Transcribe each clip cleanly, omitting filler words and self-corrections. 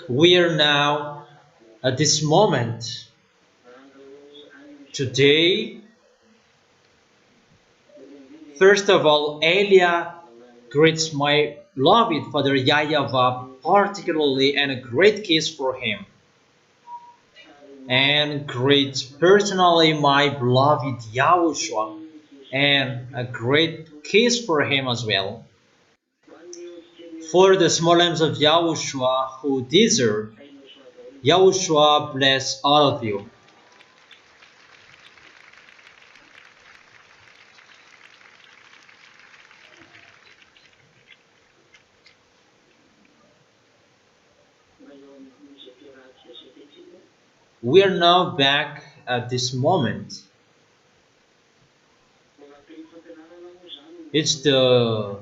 We are now at this moment. Today, first of all, Elia greets my beloved Father YAHVAH particularly, and a great kiss for him. And greets personally my beloved YAHOSHUA, and a great kiss for him as well. For the small lambs of YAHOSHUA who deserve, YAHOSHUA bless all of you. We are now back at this moment. It's the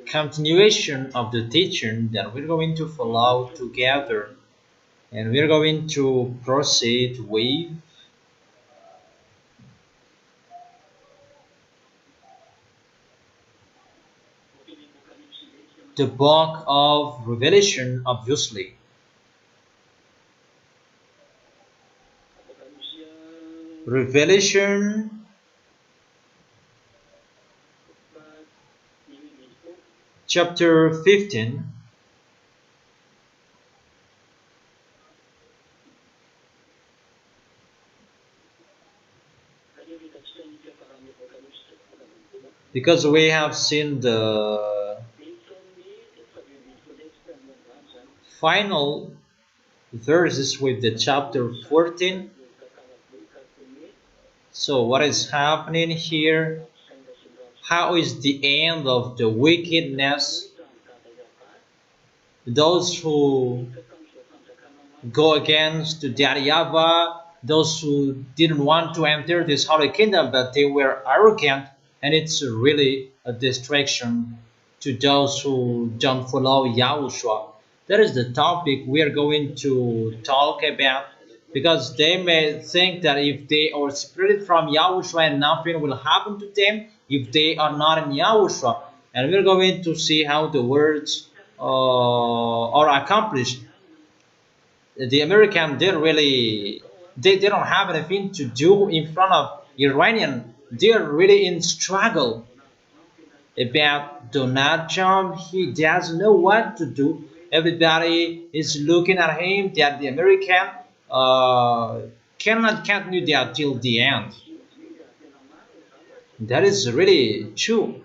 continuation of the teaching that we're going to follow together, and we're going to proceed with the book of Revelation, obviously. Revelation chapter 15. Because we have seen the final verses with the chapter 14. So what is happening here? How is the end of the wickedness? Those who go against the YAHVAH, those who didn't want to enter this holy kingdom, but they were arrogant, and it's really a distraction to those who don't follow YAHOSHUA. That is the topic we are going to talk about, because they may think that if they are separated from YAHOSHUA and nothing will happen to them if they are not in YAHOSHUA. And we're going to see how the words are accomplished. The American didn't really, they don't have anything to do in front of Iranian. They're really in struggle about Donald Trump. He doesn't know what to do. Everybody is looking at him that the American cannot continue that till the end. That is really true.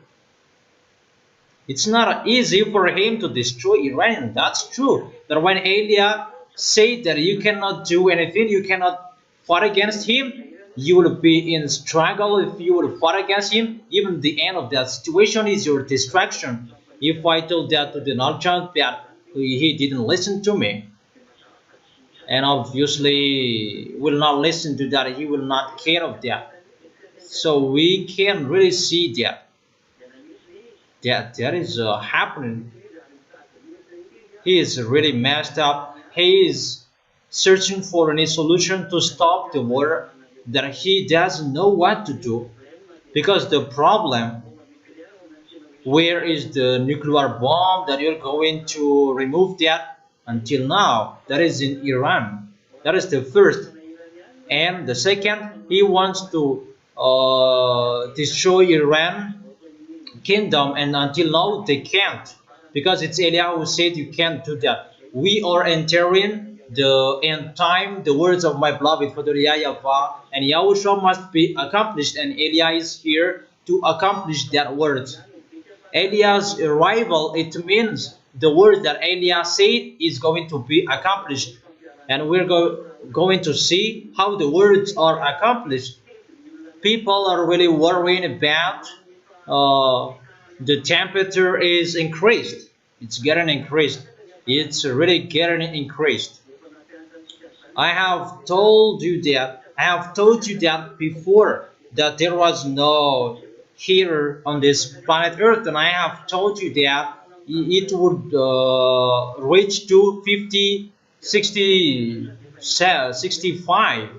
It's not easy for him to destroy Iran. That's true. That when Elia said that you cannot do anything, you cannot fight against him, you will be in struggle if you will fight against him. Even the end of that situation is your distraction. If I told that to Donald Trump, that he didn't listen to me, and obviously will not listen to that, he will not care of that. So we can really see that is happening. He is really messed up. He is searching for any solution to stop the war, that he doesn't know what to do. Because the problem, where is the nuclear bomb that you're going to remove that? Until now, that is in Iran. That is the first. And the second, he wants to destroy Iran kingdom, and until now they can't, because it's Elia who said you can't do that. We are entering the end time, the words of my beloved Father YAHVAH, and YAHOSHUA must be accomplished, and Elia is here to accomplish that word. Elia's arrival, it means the word that Elia said is going to be accomplished, and we're going to see how the words are accomplished. People are really worrying about the temperature is increased. It's getting increased. It's really getting increased. I have told you that before, that there was no heater on this planet Earth, and I have told you that it would reach to 50, 60, 65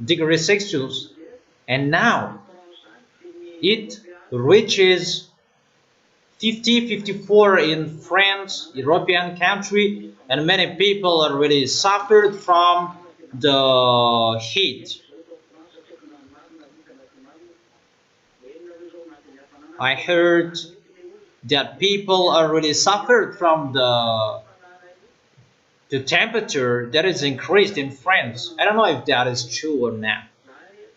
degrees Celsius, and now it reaches 50, 54 in France, France, European country, and many people are really suffered from the heat. I heard that people are really suffered from the temperature that is increased in France. I don't know if that is true or not.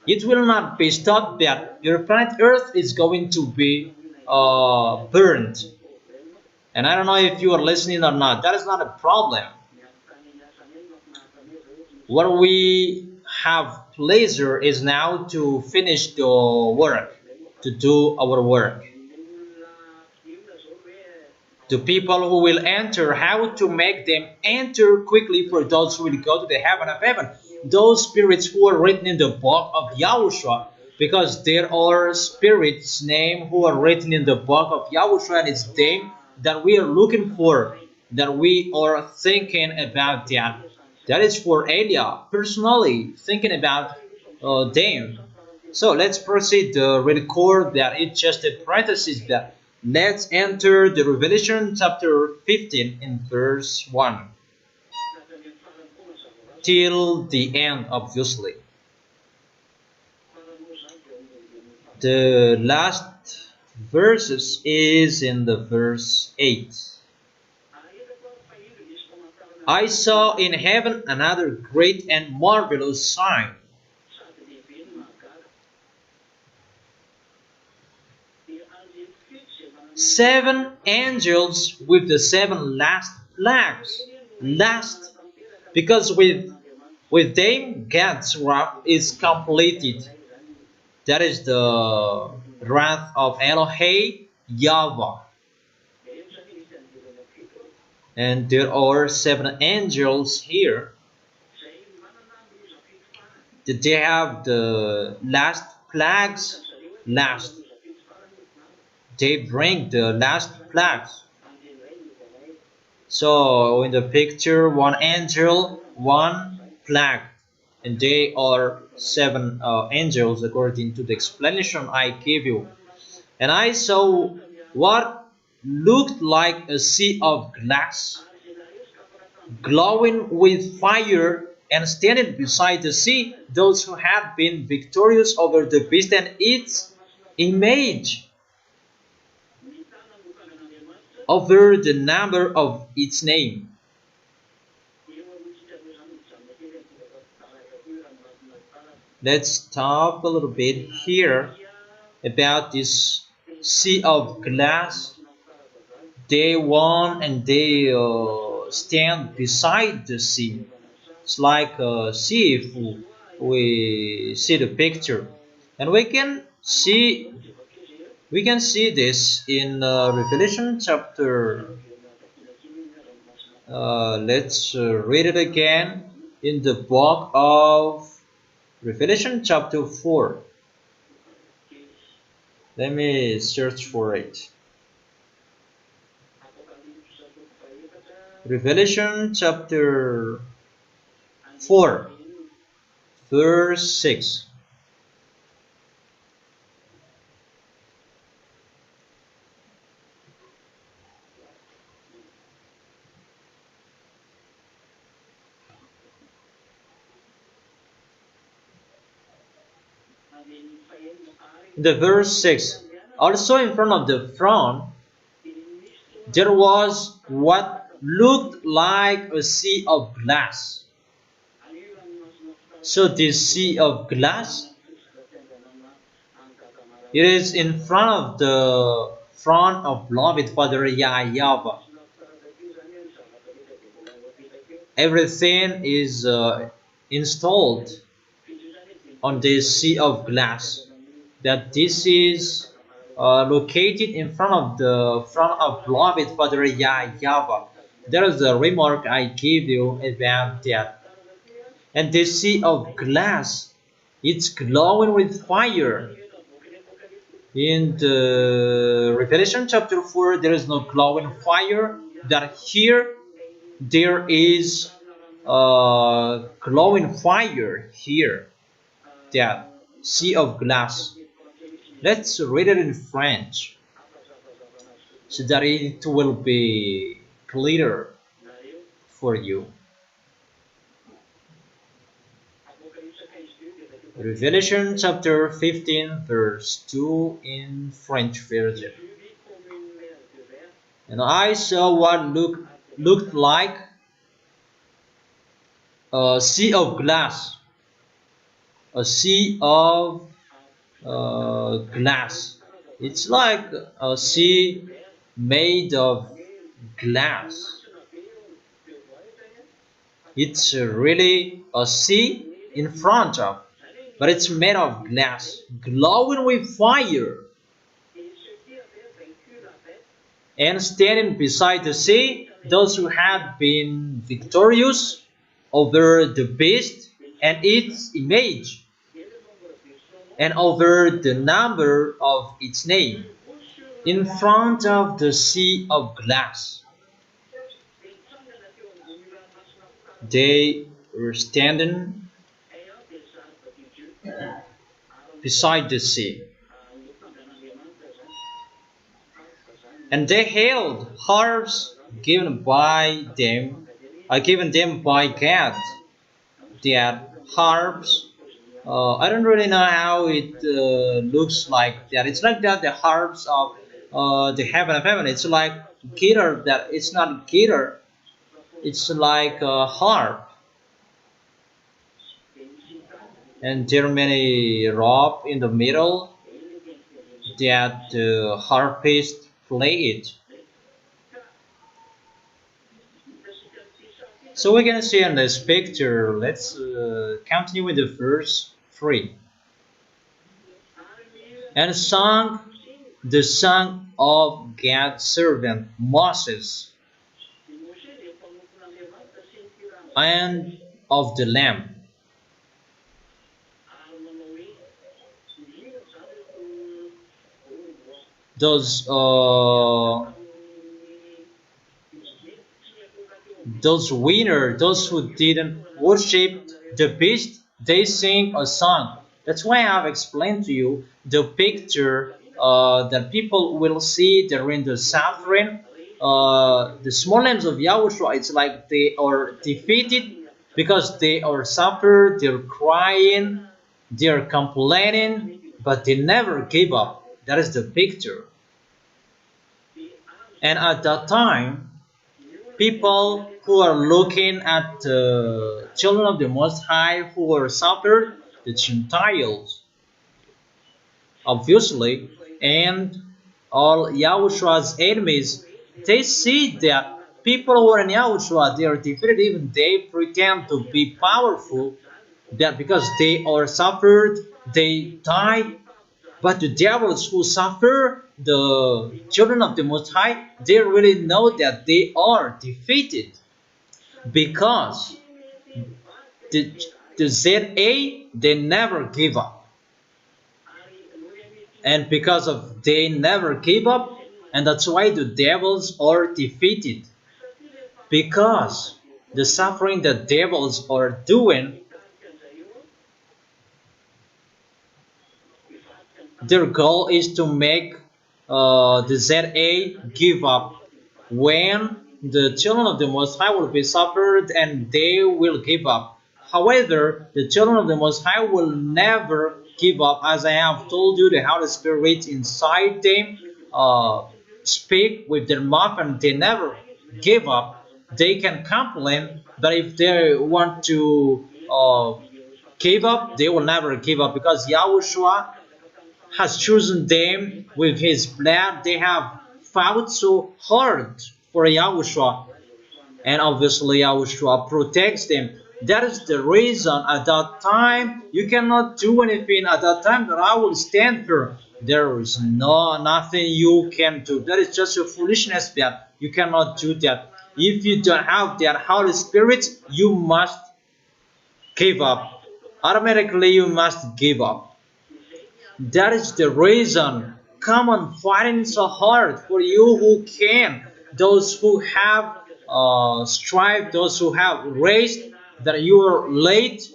It will not be stopped that your planet Earth is going to be burned. And I don't know if you are listening or not. That is not a problem. What we have pleasure is now to finish the work, to do our work. The people who will enter, how to make them enter quickly for those who will go to the heaven of heaven. Those spirits who are written in the book of Yahushua, because there are spirits named who are written in the book of Yahushua, and it's them that we are looking for, that we are thinking about that. That is for Elia, personally thinking about them. So let's proceed to record that it's just a parenthesis that let's enter the Revelation chapter 15 in verse 1 till the end, obviously. The last verses is in the verse 8. I saw in heaven another great and marvelous sign. Seven angels with the seven last plagues. Last, because with them God's wrath is completed. That is the wrath of Elohim YAHVAH. And there are seven angels here. They have the last plagues. Last. They bring the last plagues. So in the picture, one angel, one plague, and they are seven angels according to the explanation I gave you. And I saw what looked like a sea of glass, glowing with fire, and standing beside the sea, those who had been victorious over the beast and its image, over the number of its name. Let's talk a little bit here about this sea of glass. They won and they stand beside the sea. It's like a sea if we see the picture, and we can see this in Revelation chapter. Let's read it again in the book of Revelation chapter 4. Let me search for it. Revelation chapter 4, verse 6. The verse 6. Also in front of the throne there was what looked like a sea of glass. So this sea of glass, it is in front of the throne of beloved Father YAHVAH. Everything is installed on this sea of glass. That this is located in front of the front of beloved Father YAHVAH. There is a remark I give you about that. And this sea of glass, it's glowing with fire. In the Revelation chapter 4, there is no glowing fire. That here there is glowing fire here. That sea of glass. Let's read it in French so that it will be clearer for you. Revelation chapter 15 verse 2 in French version. And I saw what looked like a sea of glass. A sea of glass. It's like a sea made of glass. It's really a sea in front of, but it's made of glass, glowing with fire. And standing beside the sea, those who had been victorious over the beast and its image, and over the number of its name, in front of the sea of glass. They were standing beside the sea, and they held harps given them by God. That harps, I don't really know how it looks like. That it's like that the harps of the heaven of heaven. It's like guitar. That it's not guitar. It's like a harp. And there are many rope in the middle that the harpist play it. So we can see in this picture. Let's continue with the verse 3. And sung the song of God's servant Moses, and of the Lamb. Those winners, those who didn't worship the beast, they sing a song. That's why I've explained to you the picture that people will see during the suffering. The small lambs of Yahushua, it's like they are defeated because they are suffered, they're crying, they're complaining, but they never give up. That is the picture. And at that time, people who are looking at the children of the Most High who were suffered, the Gentiles, obviously, and all Yahushua's enemies, they see that people who are in Yahushua, they are defeated, even they pretend to be powerful, that because they are suffered, they die. But the devils who suffer, the children of the Most High, they really know that they are defeated, because the ZA, they never give up. And because of they never give up, and that's why the devils are defeated. Because the suffering that devils are doing, their goal is to make the ZA give up. When the children of the Most High will be suffered and they will give up. However, the children of the Most High will never give up. As I have told you, the Holy Spirit inside them speak with their mouth, and they never give up. They can complain, but if they want to give up, they will never give up, because Yahushua has chosen them with his blood. They have fought so hard for Yahushua, and obviously Yahushua protects them. That is the reason at that time you cannot do anything. At that time that I will stand here, there is nothing you can do. That is just a foolishness that you cannot do that. If you don't have that Holy Spirit, you must give up. Automatically you must give up. That is the reason. Come on, fighting so hard for you who can. Those who have strived, those who have raced, that you were late,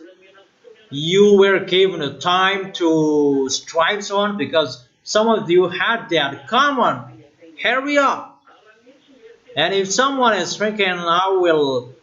you were given a time to strive so on, because some of you had that. Come on, hurry up. And if someone is drinking, I will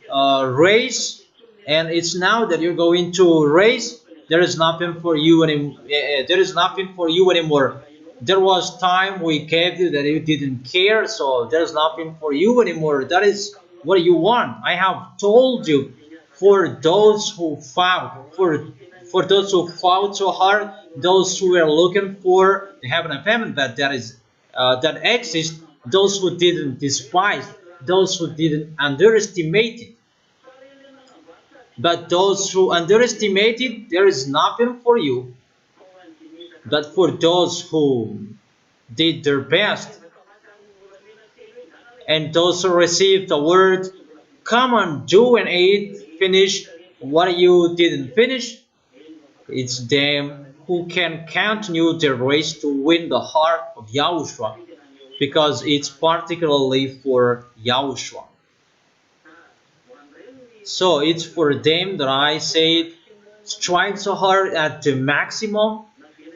raise, and it's now that you're going to raise, there is nothing for you anymore. There is nothing for you anymore. There was time we gave you that you didn't care, so there's nothing for you anymore. That is what you want. I have told you, for those who fought, for those who fought so hard, those who were looking for the heaven and heaven that exists, those who didn't despise, those who didn't underestimate it. But those who underestimate it, there is nothing for you. But for those who did their best, and those who received the word, come on, do and eat, finish what you didn't finish, it's them who can continue their race to win the heart of Yahushua, because it's particularly for Yahushua. So it's for them that I say, strive so hard at the maximum.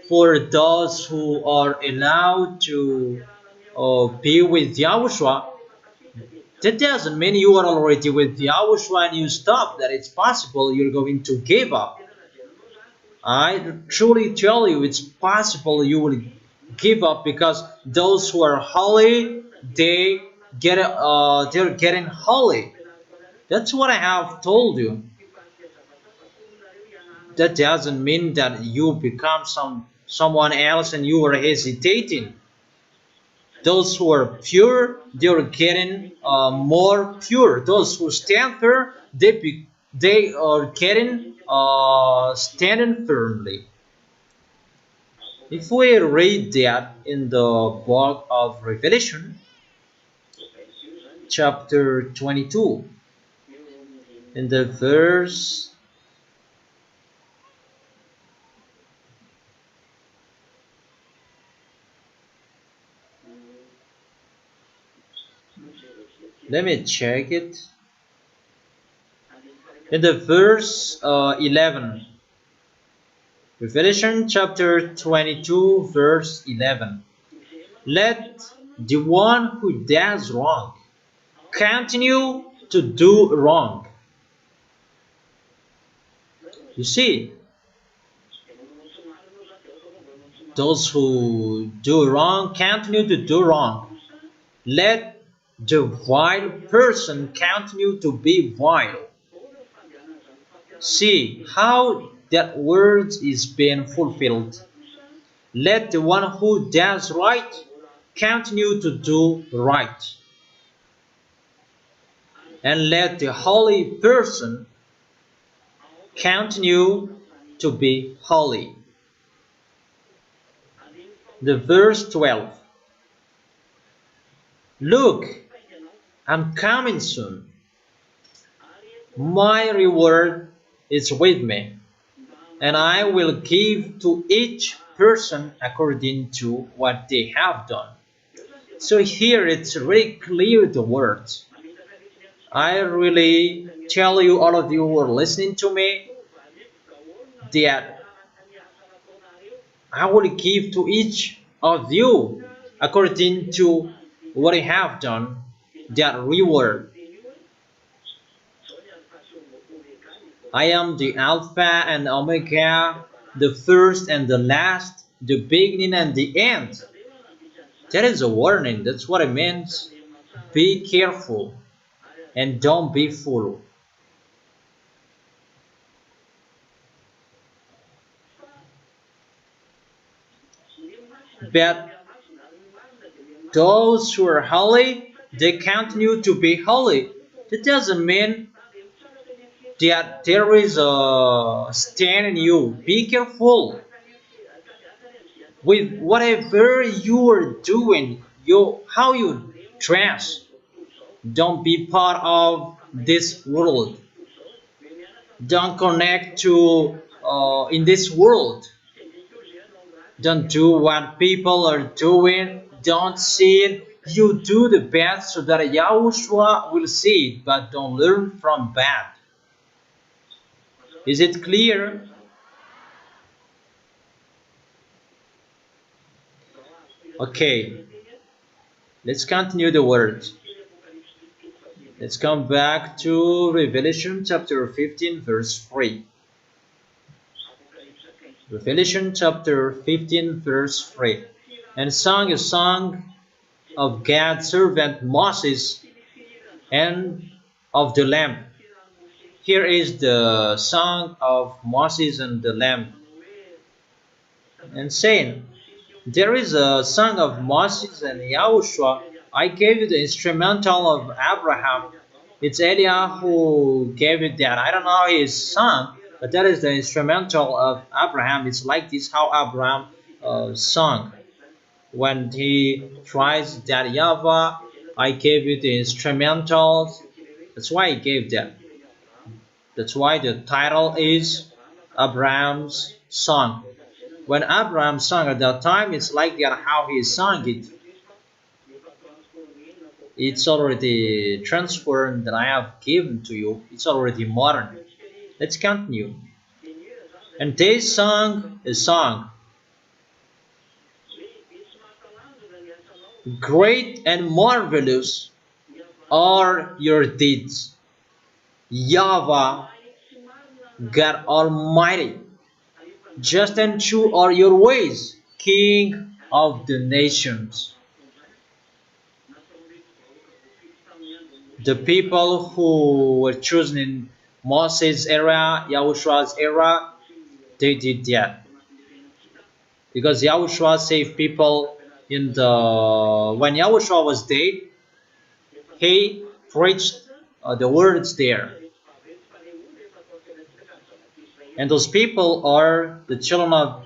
For those who are allowed to be with Yahushua, that doesn't mean you are already with Yahushua and you stop, that it's possible you're going to give up. I truly tell you, it's possible you will give up, because those who are holy, they're getting holy. That's what I have told you. That doesn't mean that you become someone else and you are hesitating. Those who are pure, they're getting more pure. Those who stand firm, they are getting standing firmly. If we read that in the book of Revelation, chapter 22, in the verse, let me check it, in the verse 11, Revelation chapter 22, verse 11. Let the one who does wrong continue to do wrong. You see, those who do wrong continue to do wrong. Let the vile person continue to be vile. See how that word is being fulfilled. Let the one who does right continue to do right. And let the holy person continue to be holy. The verse 12. Look, I'm coming soon. My reward is with me, and I will give to each person according to what they have done. So here it's really clear, the words. I really tell you, all of you who are listening to me, that I will give to each of you according to what I have done, that reward. I am the Alpha and Omega, the first and the last, the beginning and the end. That is a warning. That's what it means. Be careful and don't be fooled. But those who are holy, they continue to be holy. That doesn't mean that there is a stand in you. Be careful with whatever you are doing, how you dress. Don't be part of this world. Don't connect to in this world. Don't do what people are doing. Don't see it. You do the best so that Yahushua will see it, but don't learn from bad. Is it clear? Okay, let's continue the words. Let's come back to Revelation chapter 15 verse 3. Revelation chapter 15 verse 3. And sung a song of God's servant Moses and of the Lamb. Here is the song of Moses and the Lamb. And saying, there is a song of Moses and Yahushua. I gave you the instrumental of Abraham. It's Eliah who gave it that. I don't know his song, but that is the instrumental of Abraham. It's like this how Abraham sung. When he tries that YAHVAH, I gave you the instrumentals. That's why he gave that. That's why the title is Abraham's Song. When Abraham sang at that time, it's like that how he sang it. It's already transferred that I have given to you. It's already modern. Let's continue. And they sang a song. Great and marvelous are your deeds, YAHVAH, God Almighty. Just and true are your ways, King of the nations. The people who were chosen in Moses' era, Yahushua's era, they did that. Because Yahushua saved people in the... When Yahushua was dead, he preached the words there. And those people are the children of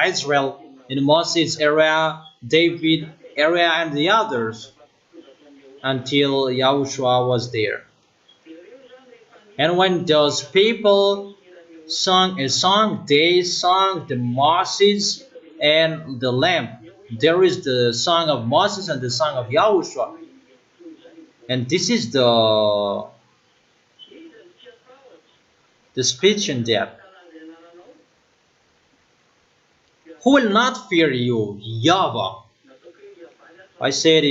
Israel in Moses' era, David era, and the others until Yahushua was there. And when those people sung a song, they sung the Moses and the Lamb. There is the song of Moses and the song of Yahushua. And this is the speech in that. Who will not fear you, YAHVAH? I said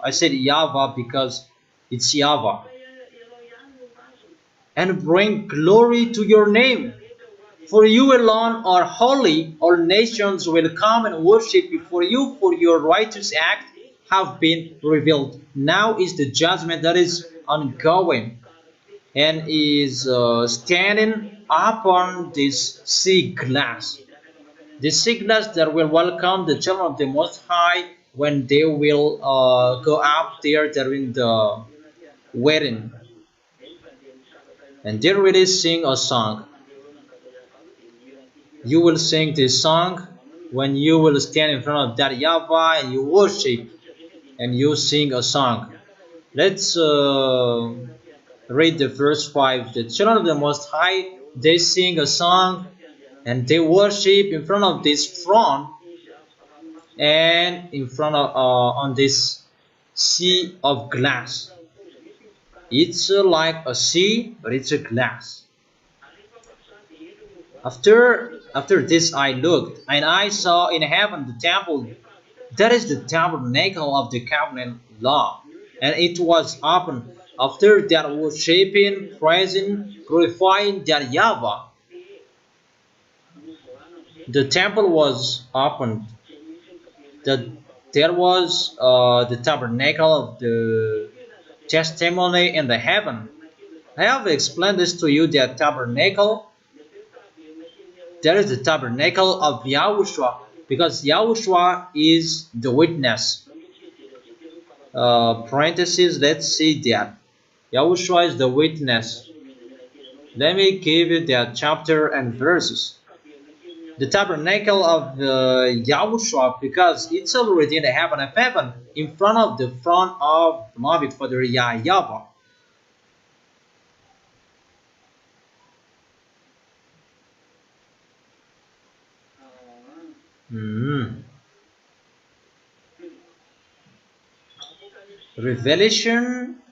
YAHVAH because it's YAHVAH. And bring glory to your name. For you alone are holy. All nations will come and worship before you, for your righteous acts have been revealed. Now is the judgment that is ongoing and is standing upon this sea glass. The sea glass that will welcome the children of the Most High when they will go up there during the wedding. And they really sing a song. You will sing this song when you will stand in front of that YAHVAH and you worship and you sing a song. Let's read the verse 5. The children of the Most High, they sing a song and they worship in front of this throne and in front of on this sea of glass. It's like a sea, but it's a glass. After this I looked, and I saw in heaven the temple, that is the tabernacle of the covenant law, and it was open. After that worshiping, praising, glorifying that YAHVAH. The temple was opened. There was the tabernacle of the testimony in the heaven. I have explained this to you, that tabernacle. There is the tabernacle of Yahushua, because Yahushua is the witness. Parentheses, let's see that. Yahushua is the witness. Let me give you that chapter and verses. The tabernacle of Yahushua, because it's already in the heaven of heaven, in front of the throne of the beloved Father YAHVAH. Revelation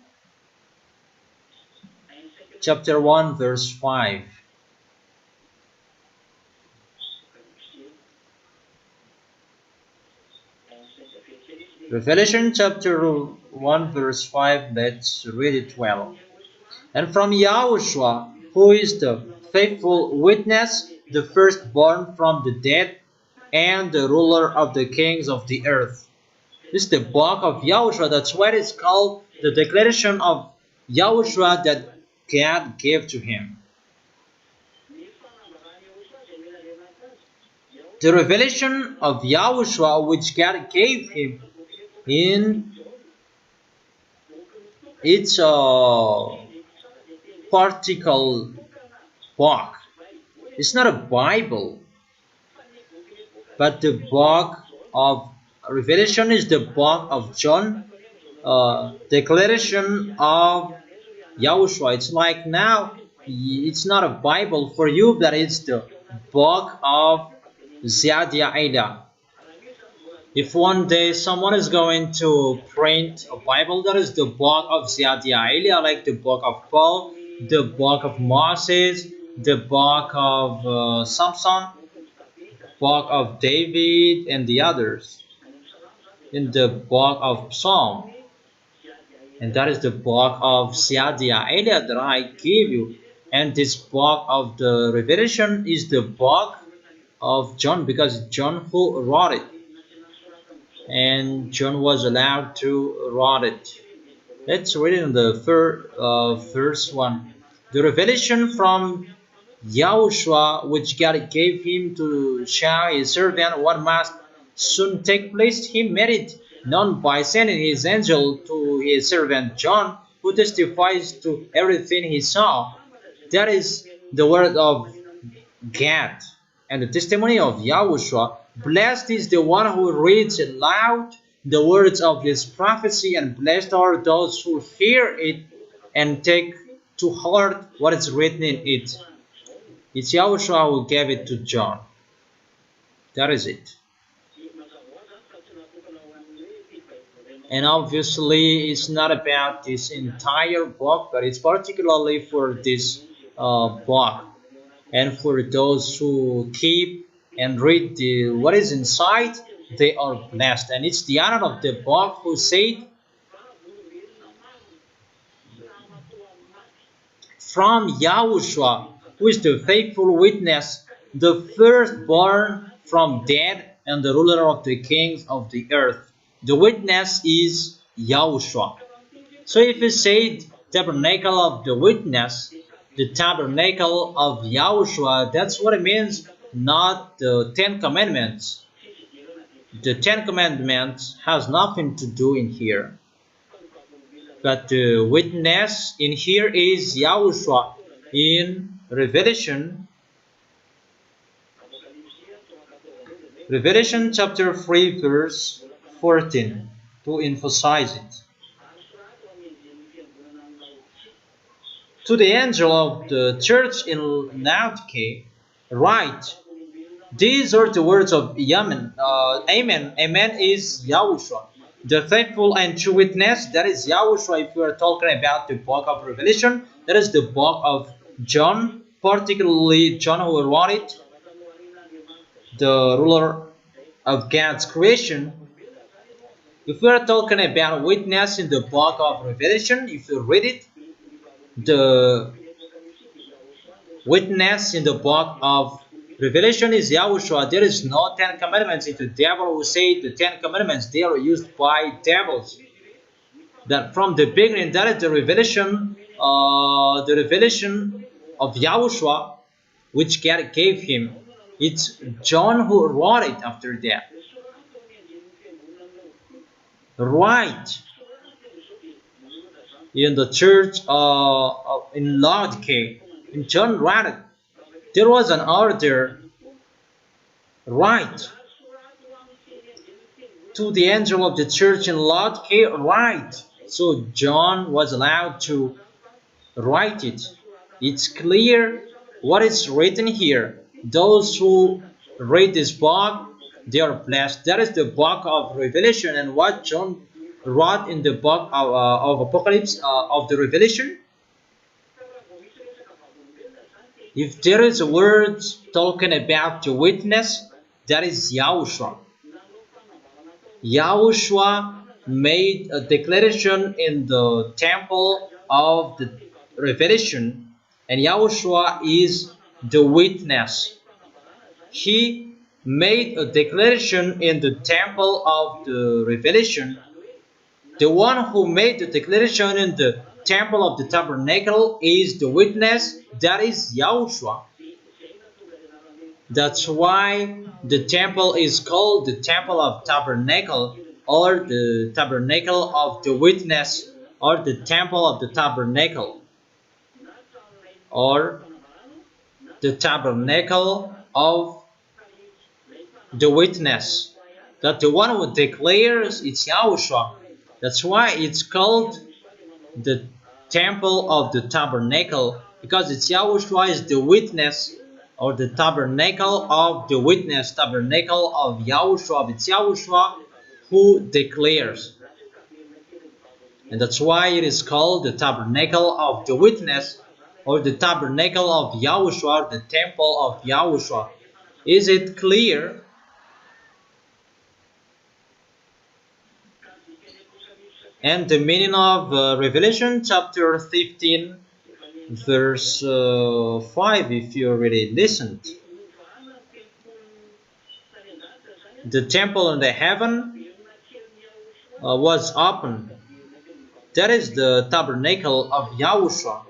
chapter 1 verse 5. Revelation chapter 1 verse 5, let's read it well. And from Yahushua, who is the faithful witness, the firstborn from the dead, and the ruler of the kings of the earth. This is the book of Yahushua. That's why it's called the declaration of Yahushua that God gave to him. The revelation of Yahushua which God gave him in its particle book. It's not a Bible, but the book of Revelation is the book of John, declaration of Yahushua. It's like now, it's not a Bible for you, but it's the book of YAHVAH. If one day someone is going to print a Bible, that is the book of YAHVAH, like the book of Paul, the book of Moses, the book of Samson, book of David, and the others, in the book of Psalm. And that is the book of YAHVAH that I give you. And this book of the Revelation is the book of John, because John who wrote it. And John was allowed to write it. Let's read it in the first one. The revelation from Yahushua, which God gave him to show his servant what must soon take place, he made it known by sending his angel to his servant John, who testifies to everything he saw. That is the word of God and the testimony of Yahushua. Blessed is the one who reads aloud the words of this prophecy, and blessed are those who hear it and take to heart what is written in it. It's Yahushua who gave it to John. That is it. And obviously it's not about this entire book, but it's particularly for this book. And for those who keep and read what is inside, they are blessed. And it's the honor of the book who said, from Yahushua, who is the faithful witness, the firstborn from dead, and the ruler of the kings of the earth. The witness is Yahushua. So if you say tabernacle of the witness, the tabernacle of Yahushua, that's what it means, not the 10 Commandments. The 10 Commandments has nothing to do in here. But the witness in here is Yahushua in Revelation chapter 3 verse 14 to emphasize it. To the angel of the church in Laodicea, write, these are the words of Amen. Amen is Yahushua, the faithful and true witness. That is Yahushua. If we are talking about the book of Revelation, that is the book of John, particularly John who wrote it, the ruler of God's creation. If we are talking about witness in the book of Revelation, if you read it, the witness in the book of Revelation is Yahushua. There is no 10 Commandments. It's the devil who said the 10 Commandments, they are used by devils. That from the beginning, that is the revelation of Yahushua, which God gave him. It's John who wrote it after that. Right. In the church in Laodicea, in John wrote it. There was an order, right, to the angel of the church in Laodicea, right. So John was allowed to write it. It's clear what is written here. Those who read this book, they are blessed. That is the book of Revelation, and what John wrote in the book of Apocalypse of the Revelation. If there is a word talking about the witness, that is Yahushua. Yahushua made a declaration in the temple of the revelation, and Yahushua is the witness. He made a declaration in the temple of the revelation. The one who made the declaration in the temple of the tabernacle is the witness, that is Yahushua. That's why the temple is called the temple of tabernacle, or the tabernacle of the witness, or the temple of the tabernacle, or the tabernacle of the witness. That the one who declares it's Yahushua. That's why it's called the temple of the tabernacle, because it's Yahushua is the witness, or the tabernacle of the witness, tabernacle of Yahushua. It's Yahushua who declares, and that's why it is called the tabernacle of the witness, or the tabernacle of Yahushua, the temple of Yahushua. Is it clear? And the meaning of Revelation chapter 15 verse 5, if you already listened. The temple in the heaven was open. That is the tabernacle of Yahushua,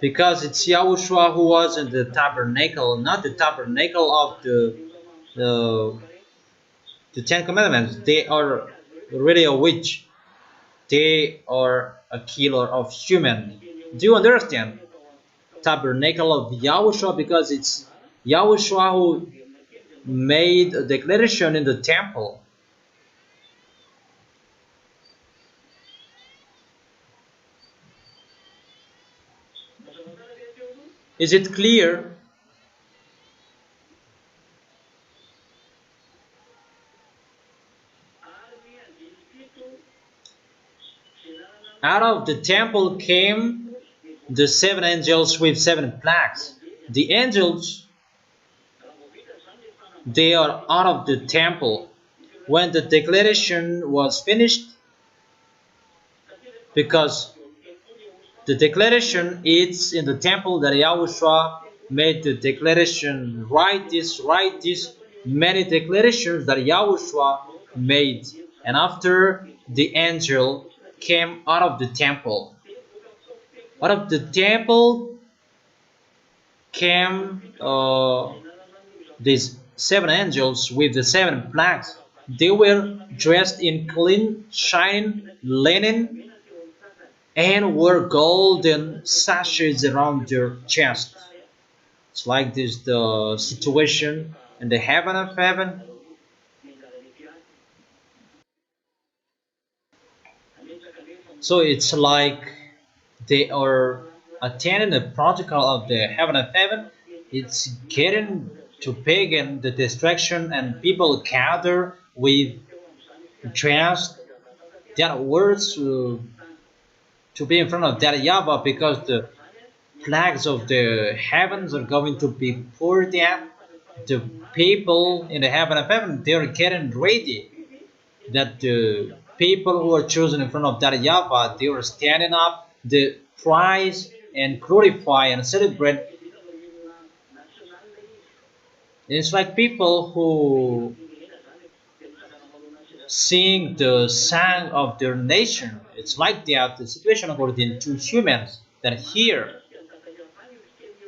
because it's Yahushua who was in the tabernacle, not the tabernacle of the Ten Commandments. They are really a witch. They are a killer of human. Do you understand? Tabernacle of Yahushua, because it's Yahushua who made a declaration in the temple. Is it clear? Out of the temple came the seven angels with seven plagues. The angels, they are out of the temple when the declaration was finished, because the declaration is in the temple that Yahushua made the declaration, write this, many declarations that Yahushua made. And after the angel came out of the temple, out of the temple came these seven angels with the seven plagues. They were dressed in clean, shining linen, and wore golden sashes around their chest. It's like this the situation in the heaven of heaven. So it's like they are attending the protocol of the heaven of heaven. It's getting to pagan the distraction, and people gather with dressed their words to be in front of that YAHVAH, because the plagues of the heavens are going to be poured down. The people in the heaven of heaven, they are getting ready, that the people who are chosen in front of that YAHVAH, they are standing up, the praise and glorify and celebrate. It's like people who sing the song of their nation. It's like that the situation according to humans, that here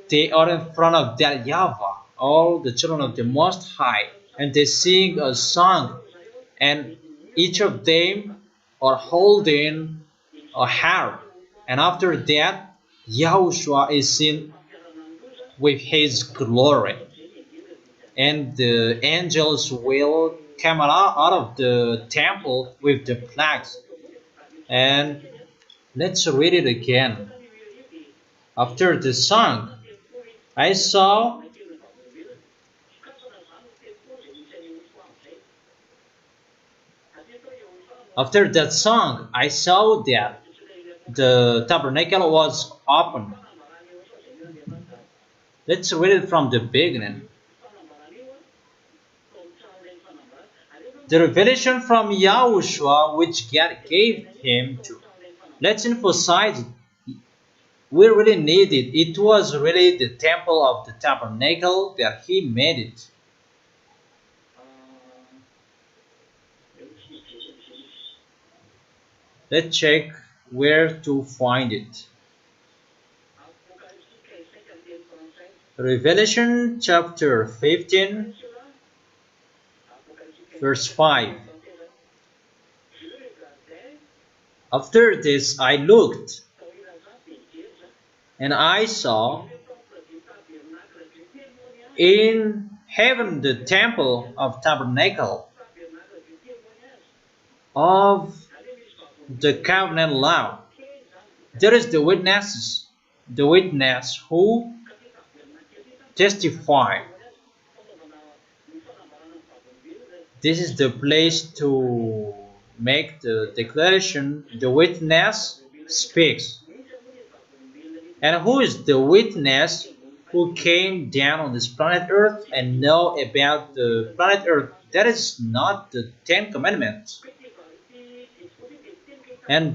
they are in front of that YAHVAH, all the children of the Most High, and they sing a song, and each of them are holding a harp. And after that, Yahushua is seen with his glory, and the angels will come out of the temple with the plagues. And let's read it again. After the song, I saw after that song, I saw that the tabernacle was open. Let's read it from the beginning. The revelation from Yahushua which God gave him to. Let's emphasize it. We really need it. It was really the temple of the tabernacle that he made it. Let's check where to find it. Revelation chapter 15, verse 5. After this I looked, and I saw in heaven the temple of tabernacle of the covenant law. There is the witness who testify. This is the place to make the declaration. The witness speaks. And who is the witness who came down on this planet Earth and know about the planet Earth? That is not the Ten Commandments. And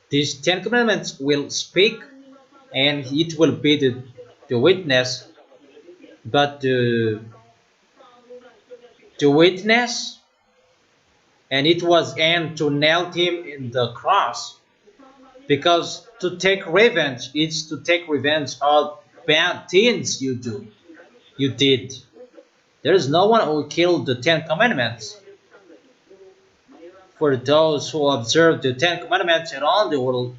these Ten Commandments will speak, and it will be the witness. But the witness, and it was aimed to nail him in the cross, because to take revenge is to take revenge of bad things you did. There is no one who killed the Ten Commandments. For those who observe the Ten Commandments around the world,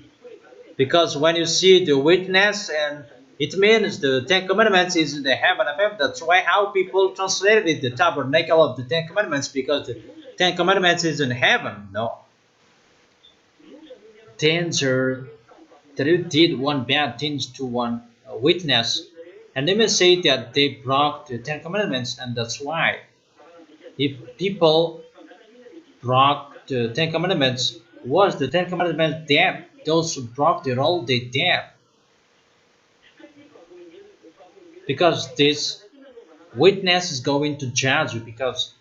because when you see the witness, and it means the Ten Commandments is in the heaven of heaven. That's why how people translated it, the tabernacle of the Ten Commandments, because the Ten Commandments is in heaven. No. Danger that you did one bad thing to one witness, and they may say that they broke the Ten Commandments, and that's why if people broke the Ten Commandments, was the Ten Commandments dead? Those who broke the rule, they dead. Because this witness is going to judge you because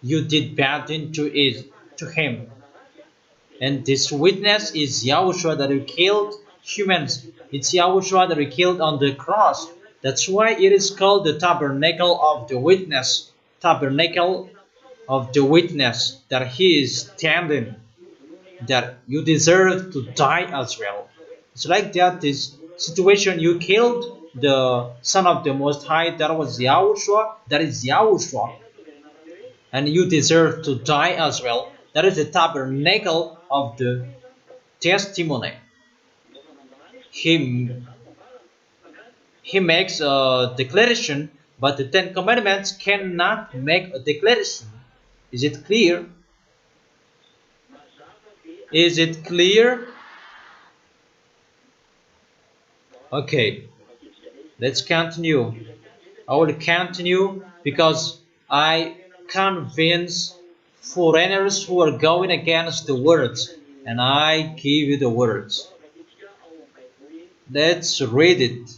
you did bad thing to him. And this witness is Yahushua that he killed humans. It's Yahushua that he killed on the cross. That's why it is called the tabernacle of the witness. Tabernacle of the witness, that he is standing, that you deserve to die as well. It's like that, this situation, you killed the Son of the Most High, that was Yahushua, that is Yahushua, and you deserve to die as well. That is the tabernacle of the testimony. He makes a declaration, but the Ten Commandments cannot make a declaration. Is it clear? Is it clear? Okay, let's continue. I will continue because I convince foreigners who are going against the words, and I give you the words. Let's read it.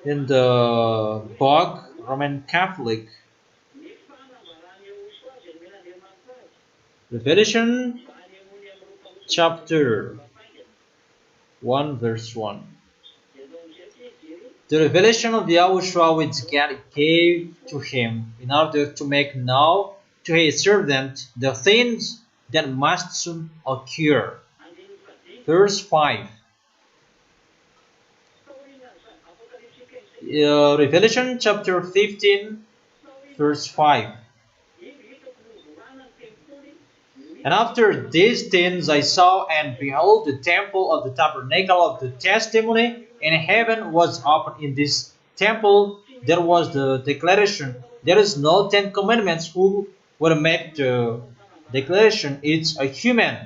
In the book Roman Catholic, Revelation chapter 1 verse 1. The revelation of Yahushua which God gave to him in order to make known to his servant the things that must soon occur. Verse 5. Revelation chapter 15 verse 5. And after these things I saw, and behold, the temple of the tabernacle of the testimony in heaven was opened. In this temple there was the declaration. There is no Ten Commandments who will make the declaration. It's a human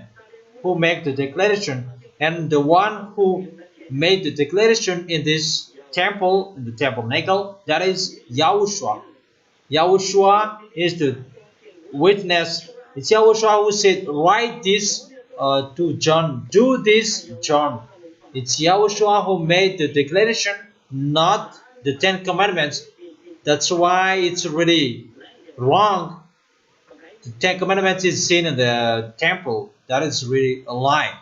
who make the declaration, and the one who made the declaration in this temple, in the tabernacle, that is Yahushua. Yahushua is the witness. It's Yahushua who said, write this to John, do this, John. It's Yahushua who made the declaration, not the Ten Commandments. That's why it's really wrong. The Ten Commandments is seen in the temple. That is really a lie.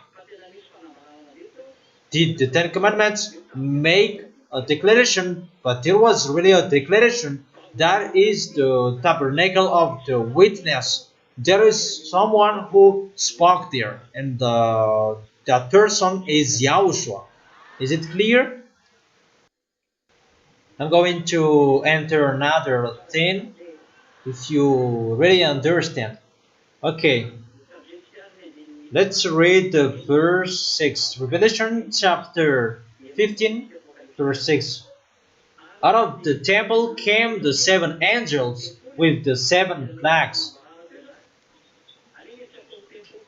Did the Ten Commandments make a declaration? But there was really a declaration. That is the tabernacle of the witness. There is someone who spoke there, and that person is Yahushua. Is it clear? I'm going to enter another thing if you really understand. Okay, let's read the verse 6. Revelation chapter 15, verse 6. Out of the temple came the seven angels with the seven plagues.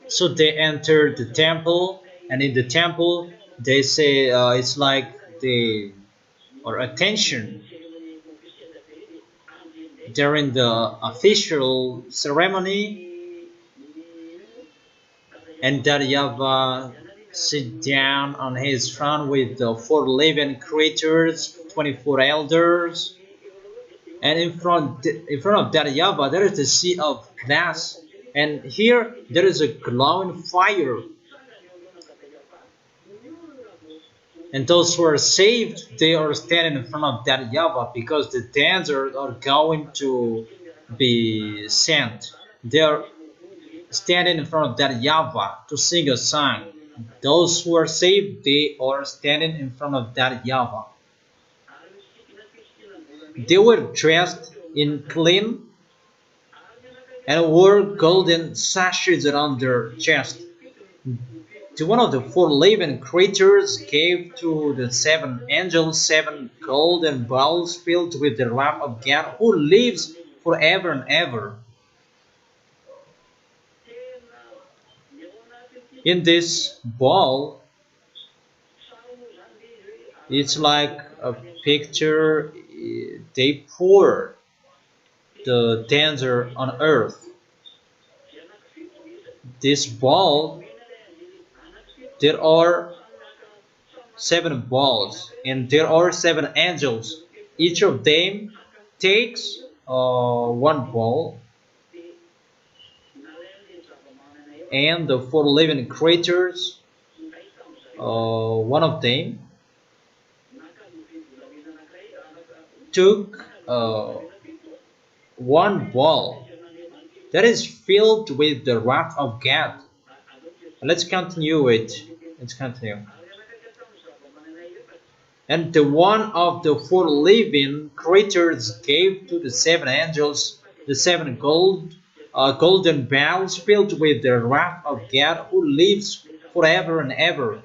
So they entered the temple, and in the temple they say it's like they or attention during the official ceremony, and that YAHVAH sit down on his throne with the four living creatures, 24 elders, and in front of that YAHVAH there is a sea of glass, and here there is a glowing fire. And those who are saved, they are standing in front of that YAHVAH because the dancers are going to be sent. They are standing in front of that YAHVAH to sing a song. Those who are saved, they are standing in front of that YAHVAH. They were dressed in clean and wore golden sashes around their chest. To one of the four living creatures gave to the seven angels 7 golden bowls filled with the wrath of God, who lives forever and ever. In this bowl, it's like a picture. They pour the danger on earth. This bowl, there are 7 balls, and there are 7 angels. Each of them takes 1 ball, and the 4 living creatures, one of them took 1 ball that is filled with the wrath of God. Let's continue it. Let's continue. And the one of the 4 living creatures gave to the 7 angels the 7 golden bowls filled with the wrath of God, who lives forever and ever.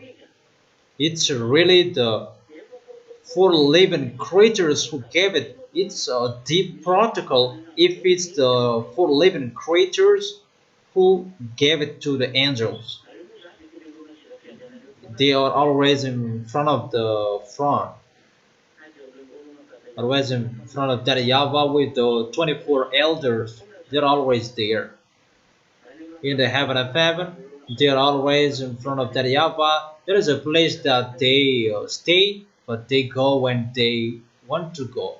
It's really the 4 living creatures who gave it. It's a deep protocol if it's the 4 living creatures who gave it to the angels. They are always in front of the throne, always in front of that YAHVAH with the 24 elders. They're always there. In the heaven of heaven, they're always in front of that YAHVAH. There is a place that they stay, but they go when they want to go.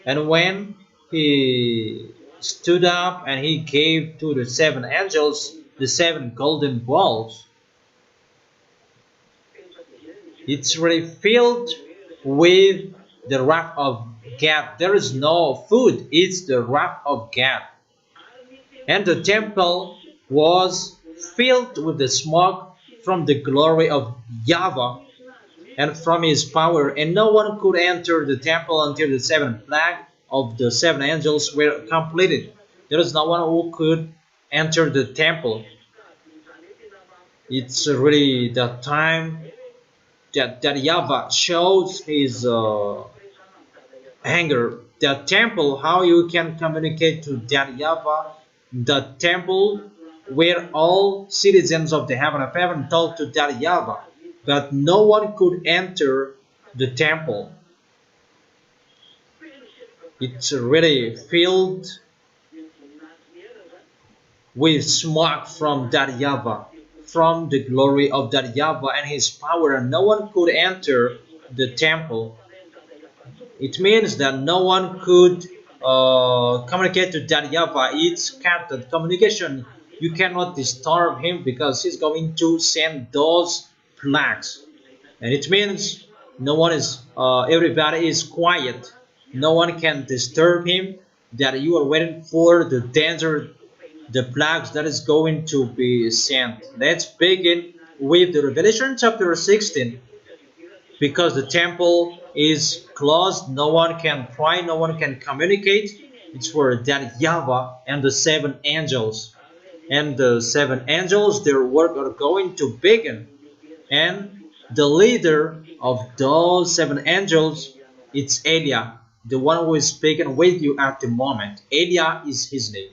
And when he stood up and he gave to the 7 angels the 7 golden balls, it's really filled with the wrath of God. There is no food, it's the wrath of God. And the temple was filled with the smoke from the glory of YAHVAH and from his power, and no one could enter the temple until the 7th plague of the 7 angels were completed. There is no one who could enter the temple. It's really the time that YAHVAH shows his anger. The temple, how you can communicate to that YAHVAH, the temple where all citizens of the heaven of heaven talk to that YAHVAH, but no one could enter the temple. It's really filled with smoke from that YAHVAH, from the glory of that YAHVAH and his power, and no one could enter the temple. It means that no one could communicate to that YAHVAH. It's cut that communication. You cannot disturb him because he's going to send those plagues. And it means no one is, everybody is quiet. No one can disturb him. That you are waiting for the danger, the plagues that is going to be sent. Let's begin with the Revelation chapter 16. Because the temple is closed, no one can pray, no one can communicate. It's for that YAHVAH and the 7 angels. And the 7 angels, their work are going to begin. And the leader of those 7 angels, it's Eliah, the one who is speaking with you at the moment. Eliah is his name.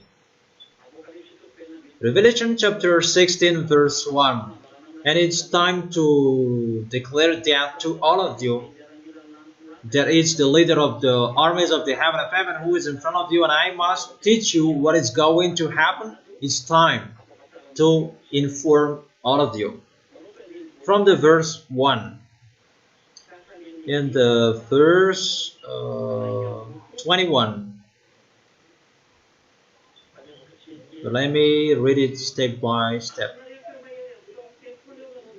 Revelation chapter 16 verse 1. And it's time to declare that to all of you. There is the leader of the armies of the heaven of heaven who is in front of you, and I must teach you what is going to happen. It's time to inform all of you. From the verse 1. In the verse 21. But let me read it step by step.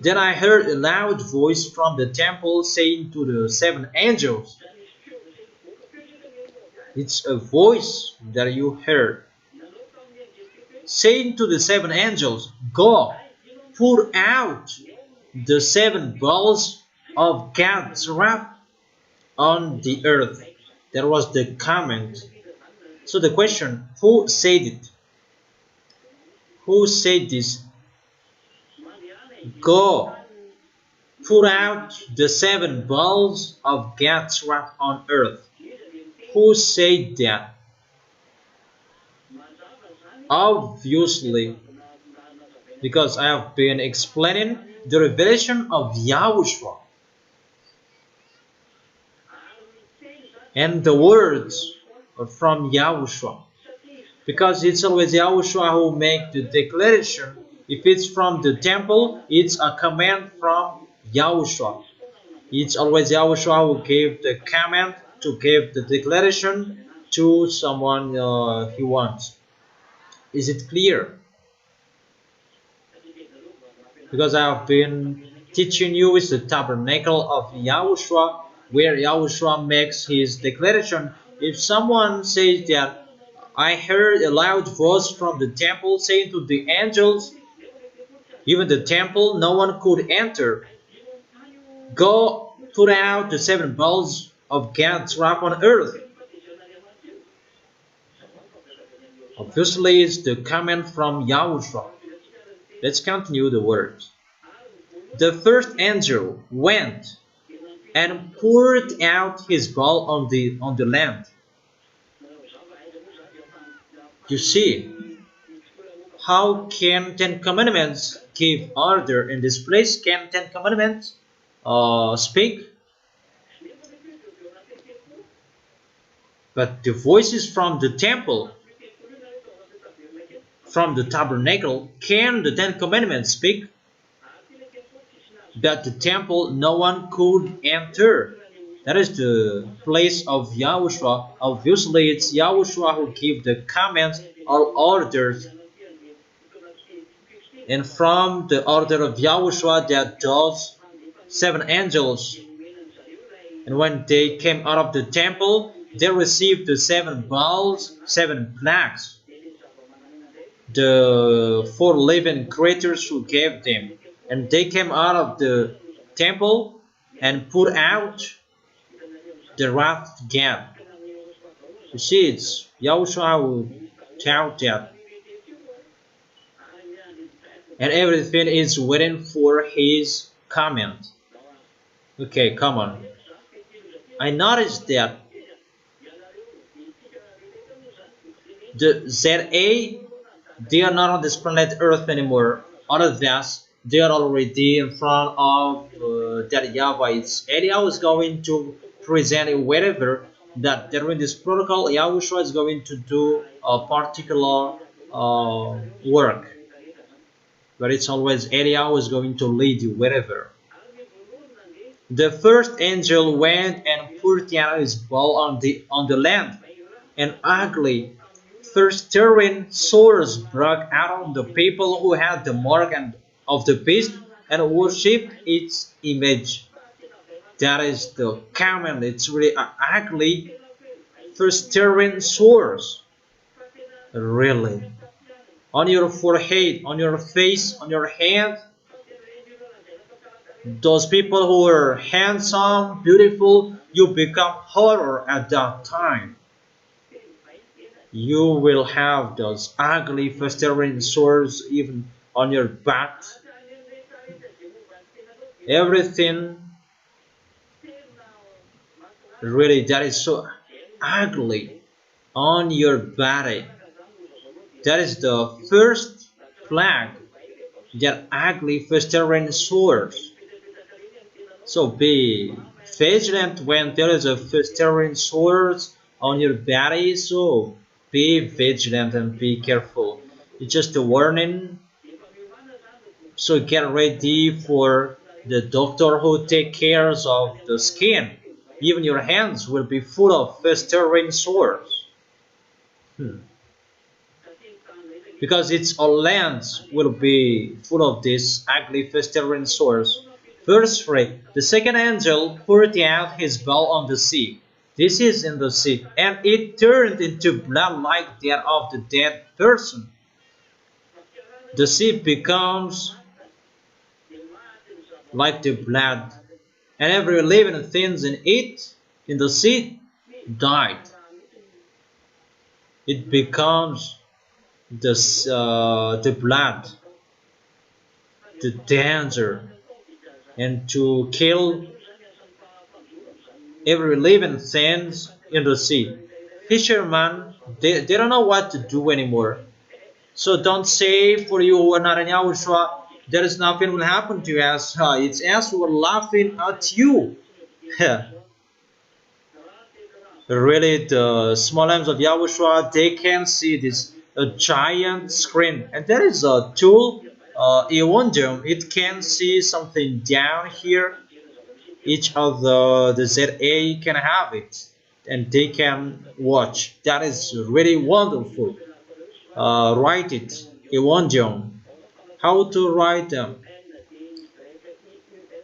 Then I heard a loud voice from the temple saying to the 7 angels. It's a voice that you heard. Saying to the 7 angels, go, pour out the 7 bowls of God's wrath on the earth. That was the comment. So the question, who said it? Who said this? Go, pour out the 7 bowls of God's wrath on earth. Who said that? Obviously, because I have been explaining the revelation of YAHOSHUA. And the words are from YAHOSHUA. Because it's always YAHOSHUA who makes the declaration. If it's from the temple, it's a command from YAHOSHUA. It's always YAHOSHUA who gave the command to give the declaration to someone he wants. Is it clear? Because I have been teaching you is the tabernacle of YAHOSHUA, where YAHOSHUA makes his declaration. If someone says that I heard a loud voice from the temple saying to the angels, even the temple, no one could enter. Go, put out the 7 bowls of God's wrath on earth. Obviously, it's the comment from YAHOSHUA. Let's continue the words. The first angel went and poured out his bowl on the land. You see, how can 10 commandments give order in this place? Can 10 commandments speak? But the voices from the temple, from the tabernacle, can the 10 commandments speak? But the temple, no one could enter. That is the place of YAHOSHUA. Obviously, it's YAHOSHUA who gives the commands or orders. And from the order of YAHOSHUA, that those 7 angels, and when they came out of the temple, they received the 7 bowls, 7 plagues. The 4 living creatures who gave them. And they came out of the temple and put out the wrath of God. You see, it's YAHOSHUA who taught that. And everything is waiting for his comment. Okay, come on. I noticed that the ZA, they are not on this planet Earth anymore. Other than they are already in front of that YAHVAH. It's Eliah is going to present it wherever that during this protocol, YAHOSHUA is going to do a particular work. but it's always Eliah who is going to lead you wherever. The first angel went and poured out his bowl on the land, and ugly, festering sores broke out on the people who had the mark of the beast and worshipped its image. That is the command. It's really ugly, festering sores. Really. On your forehead, on your face, on your hand. Those people who are handsome, beautiful, you become horror at that time. You will have those ugly festering sores even on your back. Everything really that is so ugly on your body. That is the first plague, that ugly festering sores. So be vigilant when there is a festering sores on your body. So be vigilant and be careful. It's just a warning. So get ready for the doctor who takes care of the skin. Even your hands will be full of festering sores. Because its lands will be full of these ugly festering sores. Verse 3. The second angel poured out his bowl on the sea. This is in the sea, and it turned into blood like that of the dead person. The sea becomes like the blood, and every living thing in it, in the sea, died. It becomes the blood, the danger, and to kill every living thing in the sea. Fishermen, they don't know what to do anymore. So don't say for you who are not in Yahushua, there is nothing will happen to you as it's as who are laughing at you. Really, the small arms of Yahushua, they can see this a giant screen, and there is a tool, Ewondom. It can see something down here. Each of the ZA can have it, and they can watch. That is really wonderful. Write it, Ewondom. How to write them?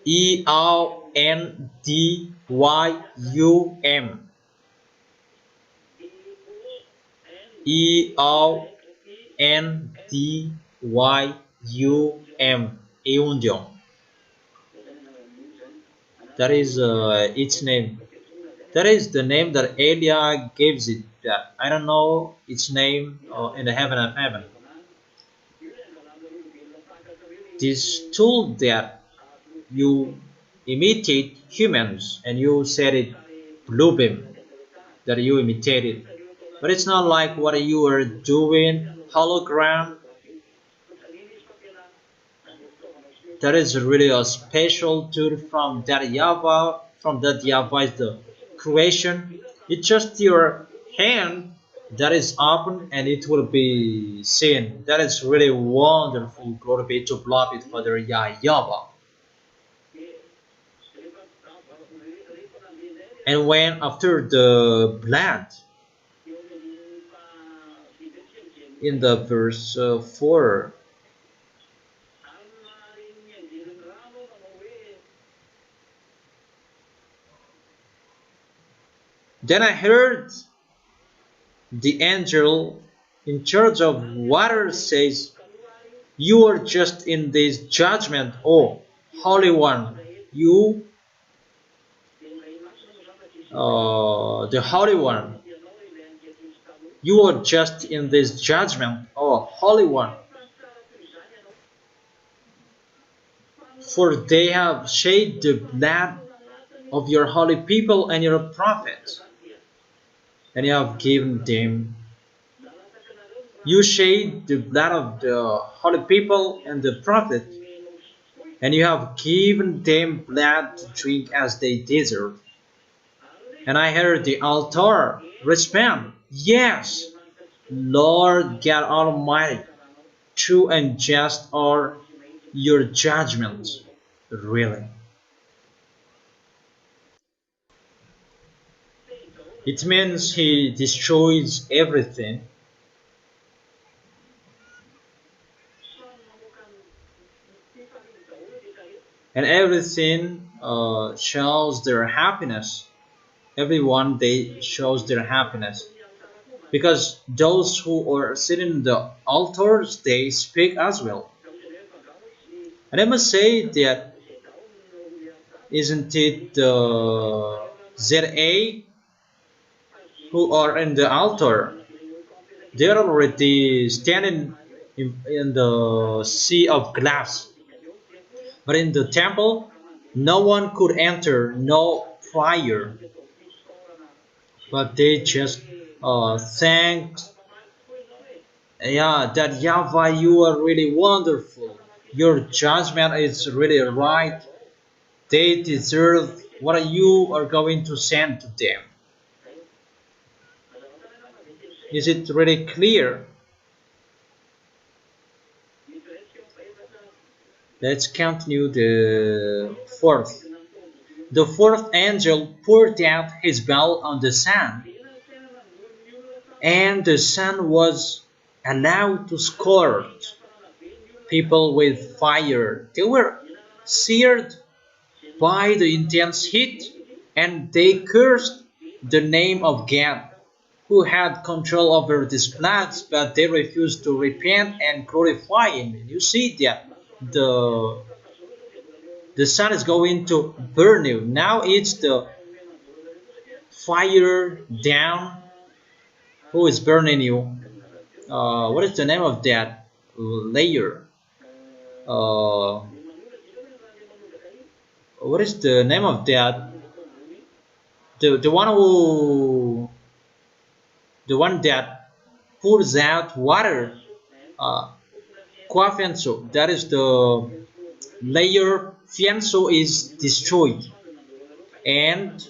EONDYUM. EONDYUM. Eundyong. That is its name. That is the name that Elia gives it. I don't know its name in the heaven of heaven. This tool that you imitate humans and you said it bluebeam that you imitated, but it's not like what you are doing hologram. That is really a special tool from that YAHVAH. From that YAHVAH is the creation. It's just your hand that is open and it will be seen. That is really wonderful. Glory be to beloved Father YAHVAH. And when after the blood, in the verse 4, then I heard the angel in charge of water says, "You are just in this judgment, O Holy One, you, the Holy One. You are just in this judgment, O Holy One. For they have shed the blood of your holy people and your prophets, and you have given them. You shed the blood of the holy people and the prophet, and you have given them blood to drink as they deserve." And I heard the altar respond, "Yes, Lord God Almighty, true and just are your judgment, really. It means he destroys everything, and everything shows their happiness. Everyone they shows their happiness because those who are sitting in the altars they speak as well. And I must say that isn't it the ZA who are in the altar? They're already standing in the sea of glass. But in the temple, no one could enter, no fire. But they just thanked, yeah, that YAHVAH, you are really wonderful. Your judgment is really right. They deserve what you are going to send to them. Is it really clear? Let's continue the fourth. The fourth angel poured out his bowl on the sun, and the sun was allowed to scorch people with fire. They were seared by the intense heat, and they cursed the name of God, who had control over these plants, but they refused to repent and glorify Him. And you see that the sun is going to burn you. Now it's the fire down who is burning you. What is the name of that layer? Uh, what is the name of that? The one who the one that pours out water. Uh, Fianso, that is the layer. Fianso is destroyed, and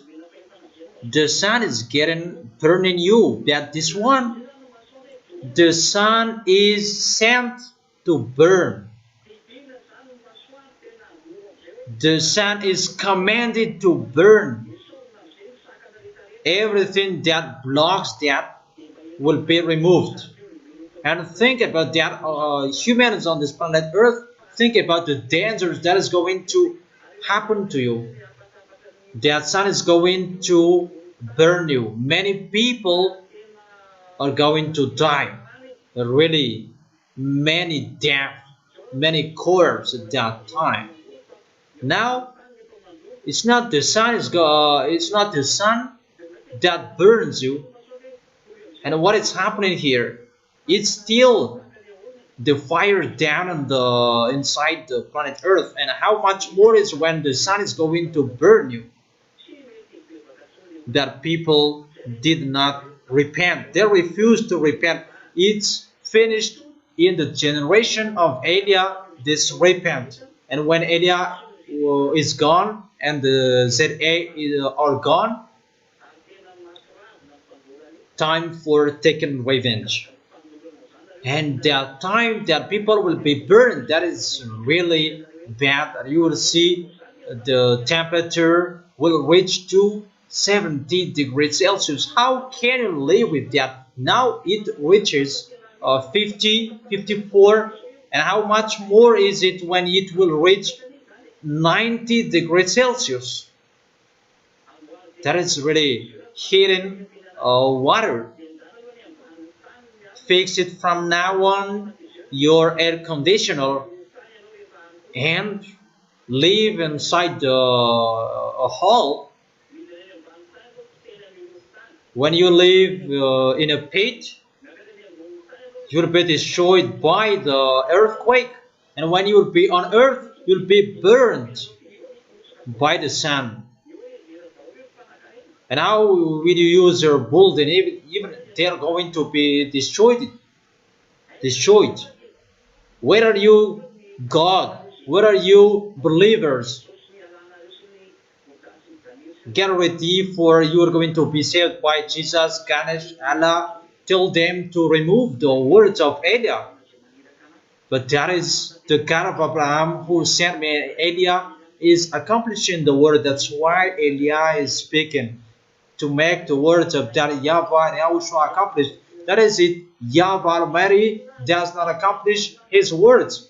the sun is getting burning you. That this one, the sun is sent to burn. The sun is commanded to burn. Everything that blocks that will be removed. And think about that, humans on this planet Earth, think about the dangers that is going to happen to you. That sun is going to burn you. Many people are going to die. Really, many death, many corpses at that time. Now, it's not the sun it's not the sun that burns you. And what is happening here? It's still the fire down on the inside the planet Earth. And how much more is when the sun is going to burn you? That people did not repent. They refused to repent. It's finished in the generation of Eliah, this repent. And when Eliah is gone and the ZA are gone, time for taking revenge. And that time that people will be burned, that is really bad. You will see the temperature will reach to 70 degrees Celsius. How can you live with that? Now it reaches 50, 54, and how much more is it when it will reach 90 degrees Celsius? That is really heating water. Fix it from now on your air conditioner and live inside the hall. When you live in a pit, you'll be destroyed by the earthquake, and when you'll be on earth, you'll be burned by the sun. And how will you use your building? Even they are going to be destroyed. Destroyed. Where are you, God? Where are you, believers? Get ready, for you are going to be saved by Jesus, Ganesh, Allah. Tell them to remove the words of Eliah. But that is the God of Abraham who sent me. Eliah is accomplishing the word. That's why Eliah is speaking to make the words of that YAHVAH and YAHOSHUAH accomplished. That is it. YAHVAH Almighty does not accomplish his words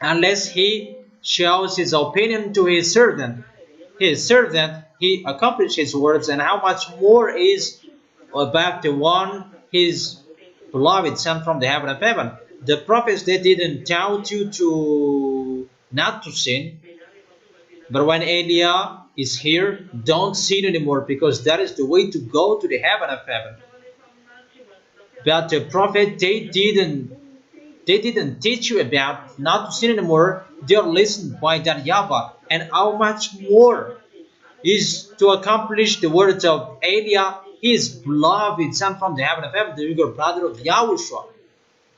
unless he shows his opinion to his servant. His servant, he accomplished his words, and how much more is about the one his beloved Son from the heaven of heaven. The prophets, they didn't tell you to not to sin, but when Eliah is here, don't sin anymore, because that is the way to go to the heaven of heaven. But the prophet, they didn't teach you about not to sin anymore. They are listened by that YAHVAH, and how much more is to accomplish the words of Eliah, his beloved Son from the heaven of heaven, the younger brother of Yahushua.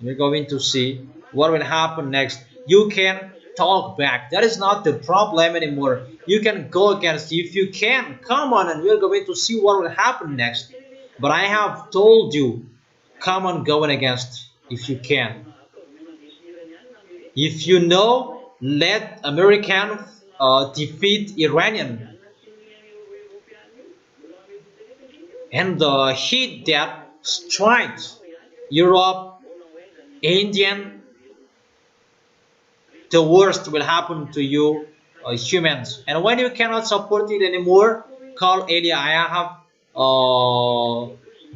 We're going to see what will happen next. You can talk back. That is not the problem anymore. You can go against. If you can, come on, and we're going to see what will happen next. But I have told you, come on, going against if you can. If you know, let American defeat Iranian. And the heat that strikes Europe, Indian, the worst will happen to you humans. And when you cannot support it anymore, call Eliah. I have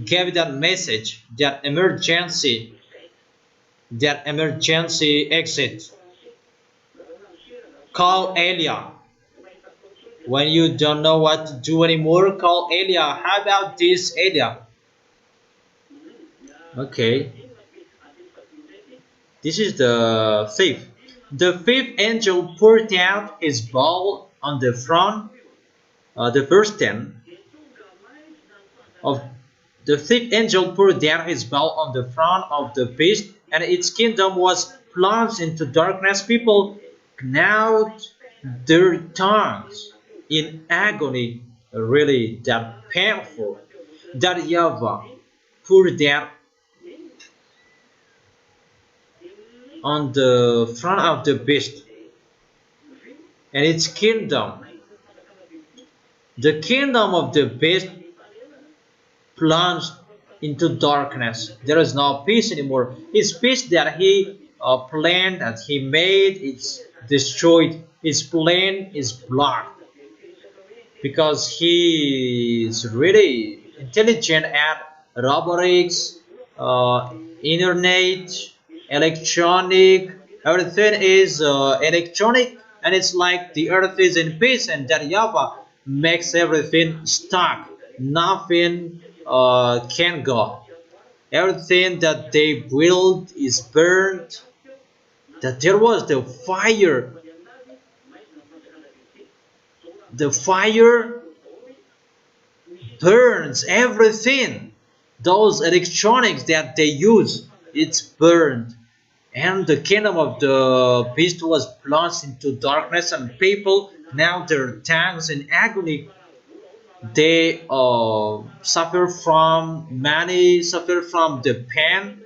gave that message, that emergency exit. Call Eliah. When you don't know what to do anymore, call Eliah. How about this, Eliah? Okay. This is the fifth. The fifth angel poured out his bowl on the front, the verse 10 of the fifth angel poured out his bowl on the front of the beast, and its kingdom was plunged into darkness. People gnawed their tongues in agony, really that painful. That YAHVAH poured out on the front of the beast and its kingdom. The kingdom of the beast plunged into darkness. There is no peace anymore. His peace that he planned, that he made, it's destroyed. His plan is blocked because he is really intelligent at robotics, internet, electronic. Everything is electronic, and it's like the earth is in peace, and that YAHVAH makes everything stuck. Nothing can go. Everything that they build is burned. That there was the fire. The fire burns everything. Those electronics that they use, it's burned. And the kingdom of the beast was plunged into darkness, and people now their tongues in agony. They suffer from, many suffer from the pain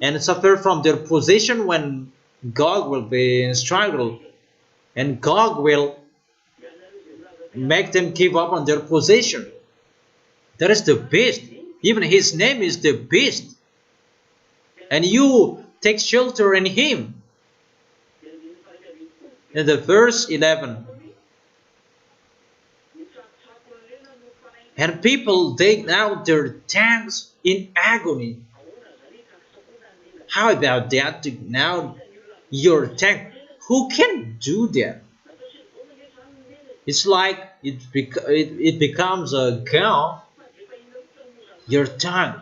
and suffer from their position when God will be in struggle, and God will make them give up on their position. That is the beast. Even his name is the beast. And you take shelter in him. In the verse 11. And people dig out their tongues in agony. How about that? Dig out your tongue. Who can do that? It's like it becomes a gun. Your tongue.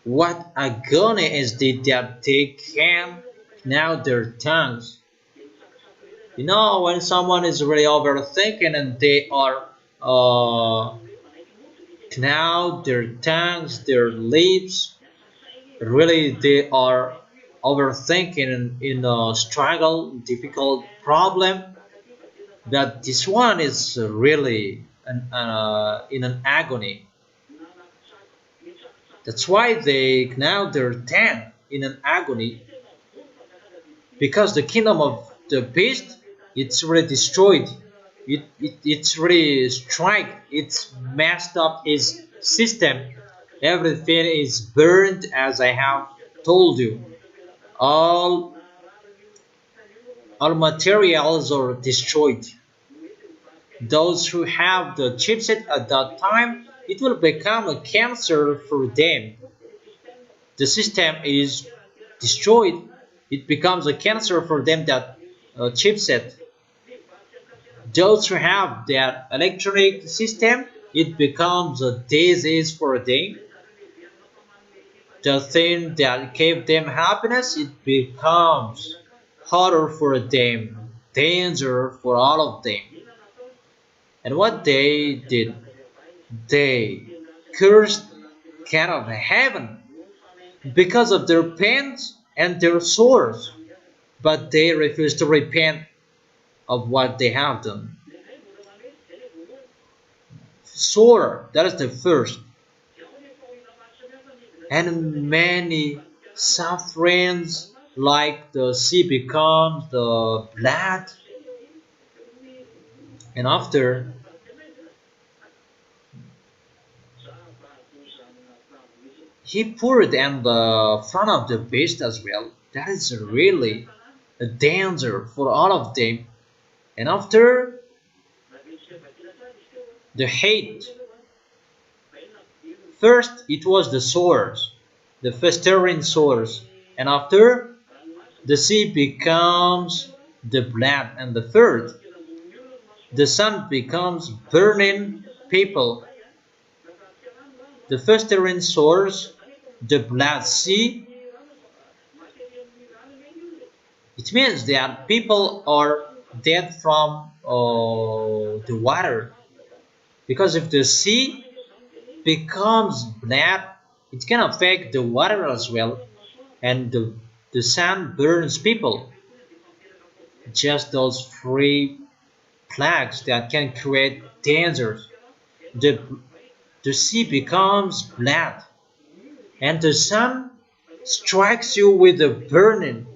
What agony is it that they can gnaw their tongues? You know, when someone is really overthinking and they are gnaw their tongues, their lips, really they are overthinking in a struggle, difficult problem. That this one is really in an agony. That's why they gnaw their tongue in an agony. because the kingdom of the beast, it's really destroyed. It's really strike. It's messed up his system. Everything is burned, as I have told you. All all materials are destroyed. Those who have the chipset at that time, it will become a cancer for them. The system is destroyed. It becomes a cancer for them, that chipset. Those who have that electronic system, it becomes a disease for them. The thing that gave them happiness, it becomes horror for them, danger for all of them. And what they did, they cursed God of heaven because of their pains and their sores, but they refused to repent of what they have done. Sore, that is the first. And many sufferings, like the sea becomes the blood, and after he poured in the front of the beast as well. That is really a danger for all of them. And after the hate, first it was the sores, the festering sores, and after the sea becomes the blood, and the third, the sun becomes burning people, the festering sores, the blood sea. It means that people are dead from the water, because if the sea becomes blood, it can affect the water as well, and the sun burns people. Just those three plagues that can create dangers. The, the sea becomes blood, and the sun strikes you with a burning.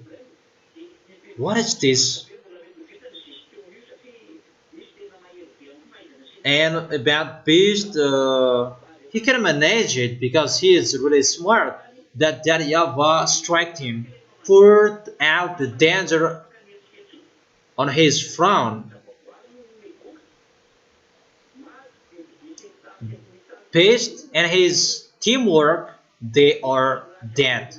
What is this? And about beast, he can manage it because he is really smart. That YAHVAH struck him, poured out the danger on his front. Beast and his teamwork, they are dead.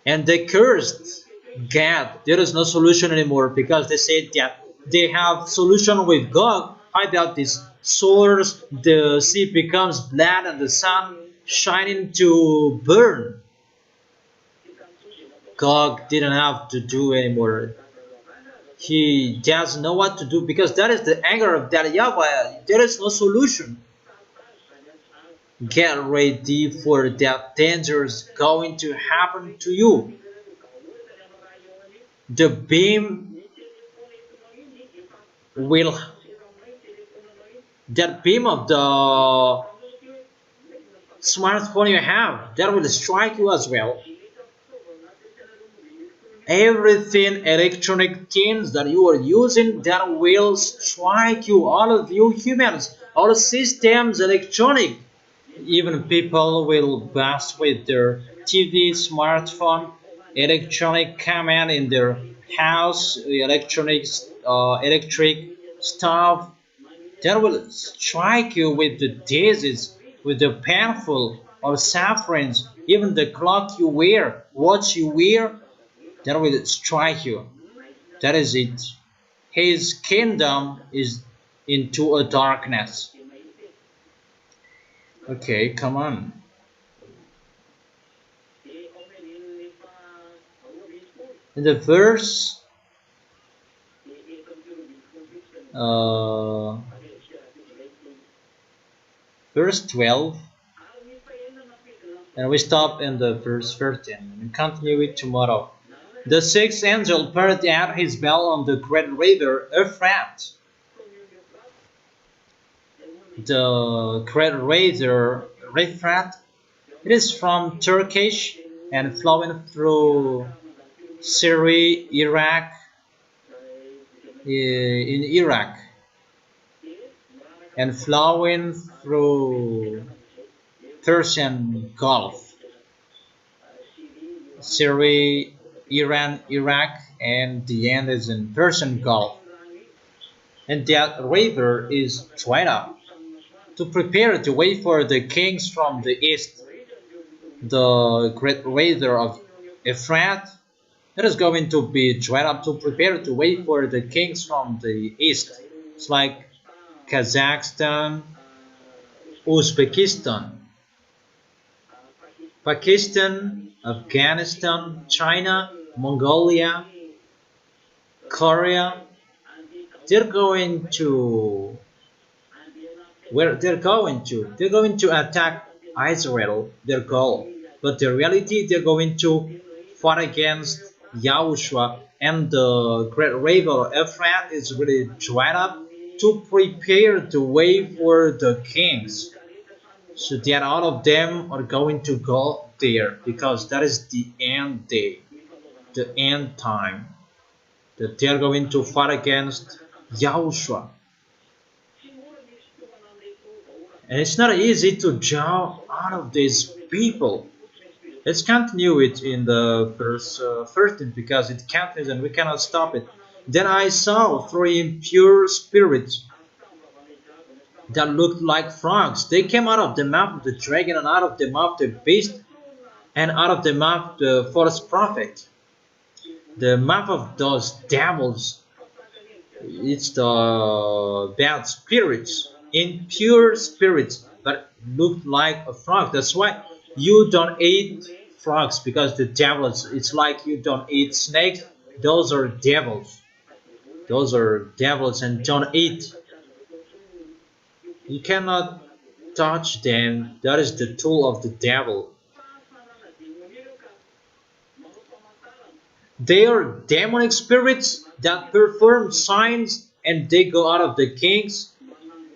And they cursed God. There is no solution anymore, because they said that they have solution with God. I doubt this. Source, the sea becomes blood and the sun shining to burn. God didn't have to do anymore. He doesn't know what to do, because that is the anger of that YAHVAH. There is no solution. Get ready for that danger is going to happen to you. The beam will, that beam of the smartphone you have, that will strike you as well. Everything electronic things that you are using, that will strike you. All of you humans, all systems electronic. Even people will bust with their TV, smartphone, electronic command in their house, electric stuff. That will strike you with the disease, with the painful or sufferings. Even the clock you wear, watch you wear, that will strike you. That is it. His kingdom is into a darkness. Okay, come on. In the verse verse 12, and we stop in the verse 13 and continue it tomorrow. The sixth angel poured out his bell on the great river Euphrates. The great river Euphrates, it is from Turkish and flowing through Syria, Iraq, in Iraq, and flowing through Persian Gulf. Syria, Iran, Iraq, and the end is in Persian Gulf. And that river is dried up to prepare the way for the kings from the east. The great river of Euphrates, that is going to be dried up to prepare the way for the kings from the east. It's like Kazakhstan, Uzbekistan, Pakistan, Afghanistan, China, Mongolia, Korea. They're going to they're going to attack Israel, their goal. But the reality, they're going to fight against Yahushua, and the great river Euphrates is really dried up to prepare the way for the kings. So that all of them are going to go there because that is the end day, the end time. That they are going to fight against Yahushua. And it's not easy to jump out of these people. Let's continue it in the verse 13 because it continues and we cannot stop it. Then I saw three impure spirits that looked like frogs. They came out of the mouth of the dragon and out of the mouth of the beast and out of the mouth of the false prophet. The mouth of those devils, it's the bad spirits, impure spirits, but looked like a frog. That's why you don't eat frogs, because the devils, it's like you don't eat snakes. Those are devils. Those are devils and don't eat. You cannot touch them. That is the tool of the devil. They are demonic spirits that perform signs, and they go out of the kings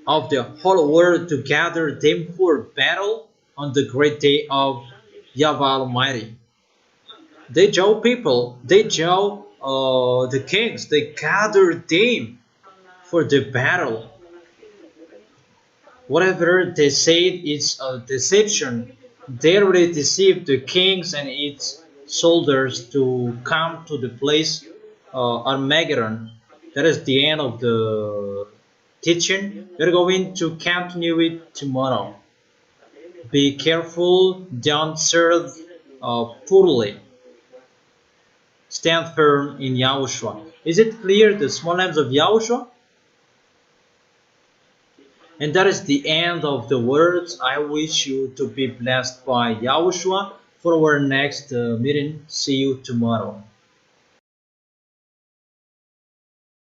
of the whole world to gather them for battle on the great day of YAHVAH Almighty. They jaw people, they jaw the kings, they gather them for the battle. Whatever they said is a deception. They already deceived the kings and its soldiers to come to the place Armageddon. That is the end of the teaching. We're going to continue it tomorrow. Be careful, don't serve poorly. Stand firm in Yahushua. Is it clear, the small names of Yahushua? And that is the end of the words. I wish you to be blessed by Yahushua. For our next meeting, see you tomorrow.